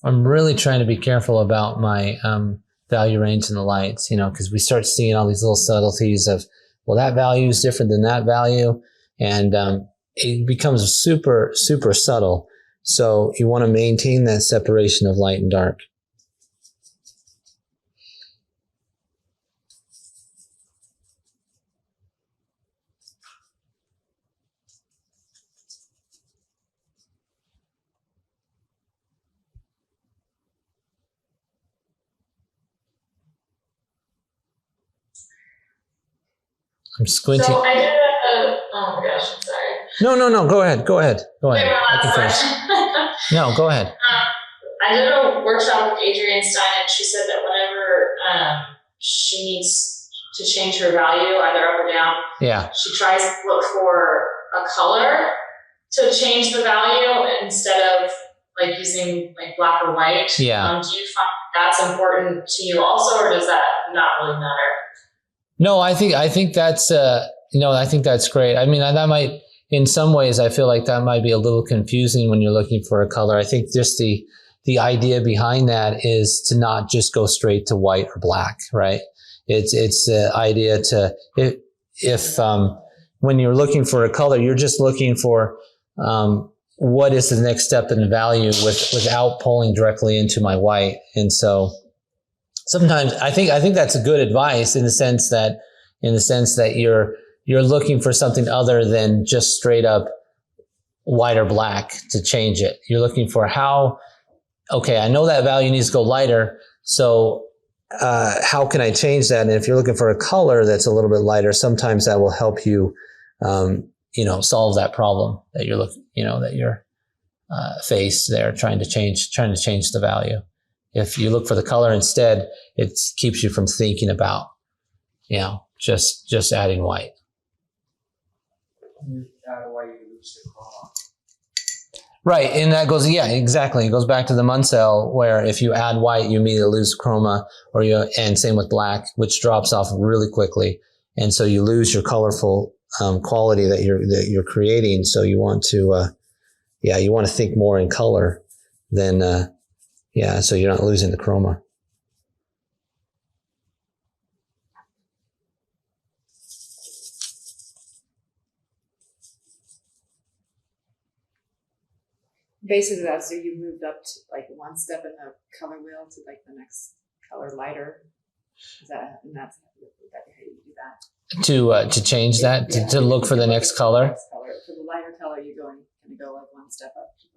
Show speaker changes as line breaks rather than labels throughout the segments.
I'm really trying to be careful about my value range in the lights, because we start seeing all these little subtleties of, well, that value is different than that value. And it becomes super, super subtle. So you want to maintain that separation of light and dark. I'm squinting.
So I did oh my gosh, I'm sorry.
No, go ahead. I can finish. No, go ahead.
I did a workshop with Adrienne Stein, and she said that whenever she needs to change her value, either up or down, she tries to look for a color to change the value instead of like using like black or white. Do you find that's important to you also, or does that not really matter?
No, I think that's I think that's great. I mean, that might, in some ways, I feel like that might be a little confusing when you're looking for a color. I think just the idea behind that is to not just go straight to white or black, right? It's the idea to if when you're looking for a color, you're just looking for what is the next step in the value without pulling directly into my white. And so sometimes I think that's a good advice in the sense that you're looking for something other than just straight up white or black to change it. You're looking for okay, I know that value needs to go lighter, so how can I change that? And if you're looking for a color that's a little bit lighter, sometimes that will help you, solve that problem that you're faced there, trying to change the value. If you look for the color instead, it keeps you from thinking about, just adding white.
You add white, you lose the chroma.
Right, and that goes, exactly. It goes back to the Munsell, where if you add white, you immediately lose chroma, and same with black, which drops off really quickly, and so you lose your colorful quality that you're creating. So you want to, you want to think more in color than, so you're not losing the chroma.
Basically, that's so you moved up to like one step in the color wheel to like the next color lighter. That's how you do that.
To change that, to look for the next color.
For the lighter color, you're going to go like one step up to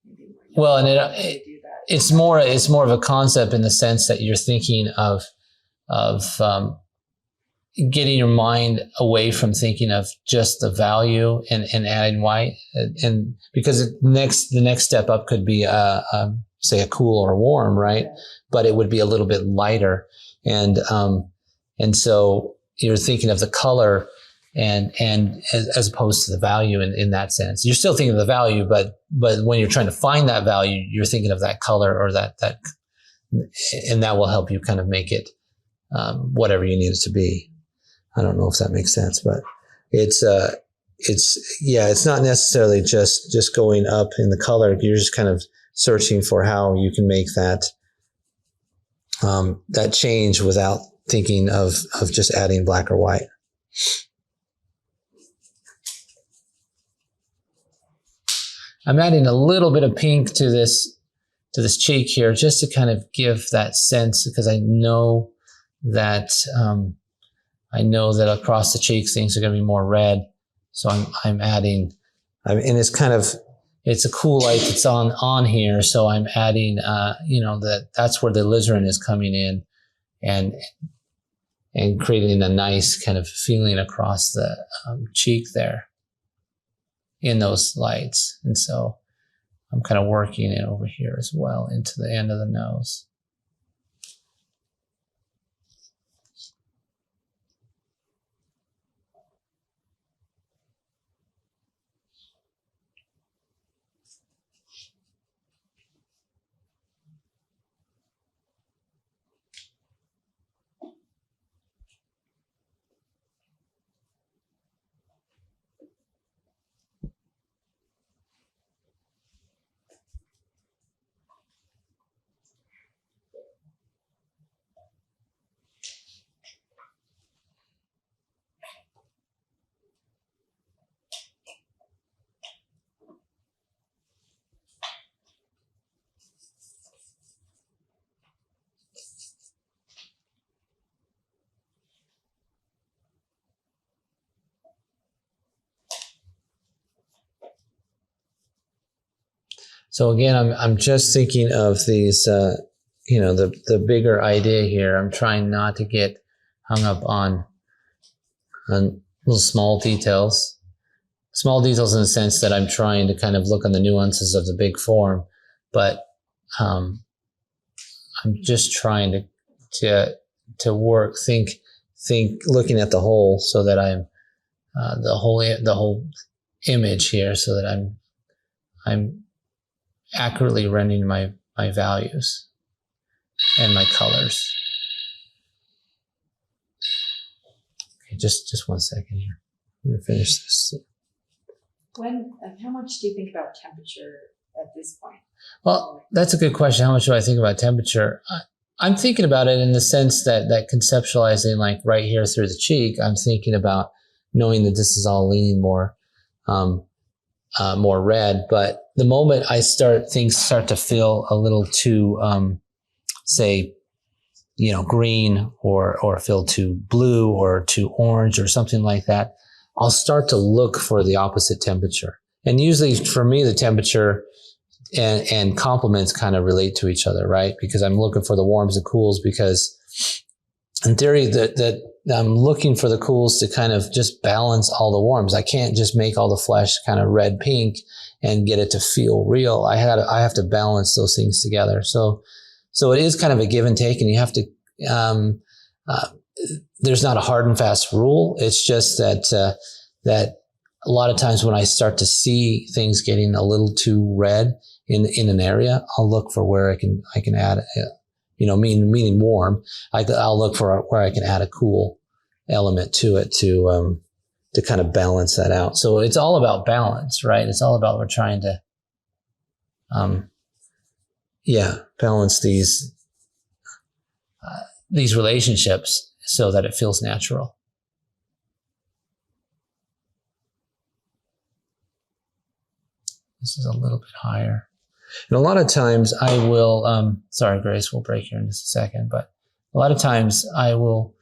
maybe more.
Well, and it's more of a concept in the sense that you're thinking of getting your mind away from thinking of just the value and adding white, and because the next step up could be say a cool or warm, right? Yeah. But it would be a little bit lighter, and so you're thinking of the color and as opposed to the value in that sense. You're still thinking of the value, but when you're trying to find that value, you're thinking of that color or that, and that will help you kind of make it whatever you need it to be. I don't know if that makes sense, but it's not necessarily just going up in the color. You're just kind of searching for how you can make that that change without thinking of just adding black or white. I'm adding a little bit of pink to this cheek here, just to kind of give that sense, because I know that across the cheeks things are going to be more red. So I'm adding, and it's a cool light that's on here. So I'm adding, that's where the alizarin is coming in and creating a nice kind of feeling across the cheek there in those lights. And so I'm kind of working it over here as well into the end of the nose. So again, I'm just thinking of these, the bigger idea here. I'm trying not to get hung up on little small details in the sense that I'm trying to kind of look on the nuances of the big form, but I'm just trying to work, think, looking at the whole, so that I'm the whole image here, so that I'm accurately rendering my values and my colors. Okay, just 1 second here. I'm gonna finish this.
How much do you think about temperature at this point?
Well, that's a good question. How much do I think about temperature? I'm thinking about it in the sense that conceptualizing, like right here through the cheek, I'm thinking about knowing that this is all leaning more red. But the moment things start to feel a little too, say, green or feel too blue or too orange or something like that, I'll start to look for the opposite temperature. And usually for me, the temperature and complements kind of relate to each other, right? Because I'm looking for the warms and cools, because in theory that I'm looking for the cools to kind of just balance all the warms. I can't just make all the flesh kind of red pink and get it to feel real. I have to balance those things together. So it is kind of a give and take, and you have to, there's not a hard and fast rule. It's just that a lot of times when I start to see things getting a little too red in an area, I'll look for where I can add, meaning warm. I'll look for where I can add a cool element to it to kind of balance that out. So it's all about balance, right? It's all about, we're trying to, balance these relationships so that it feels natural. This is a little bit higher. And a lot of times I will, sorry, Grace, we'll break here in just a second, but a lot of times I will,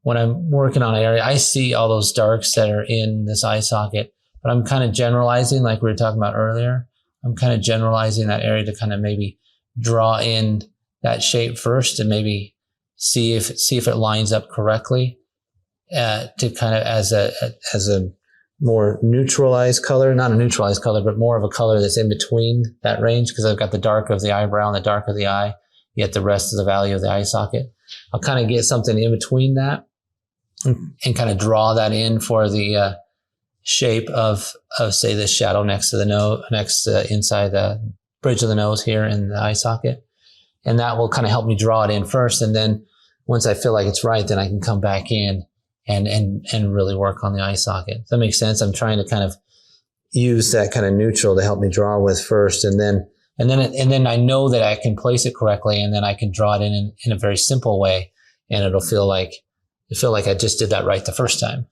when I'm working on an area, I see all those darks that are in this eye socket, but I'm kind of generalizing, like we were talking about earlier. I'm kind of generalizing that area to kind of maybe draw in that shape first and maybe see if it lines up correctly, to kind of as a more neutralized color, not a neutralized color, but more of a color that's in between that range, because I've got the dark of the eyebrow and the dark of the eye, yet the rest of the value of the eye socket. I'll kind of get something in between that and kind of draw that in for the shape of say the shadow next to the nose, inside the bridge of the nose here in the eye socket. And that will kind of help me draw it in first. And then once I feel like it's right, then I can come back in and really work on the eye socket. Does that make sense? I'm trying to kind of use that kind of neutral to help me draw with first. And then I know that I can place it correctly, and then I can draw it in a very simple way. And it'll feel like I just did that right the first time,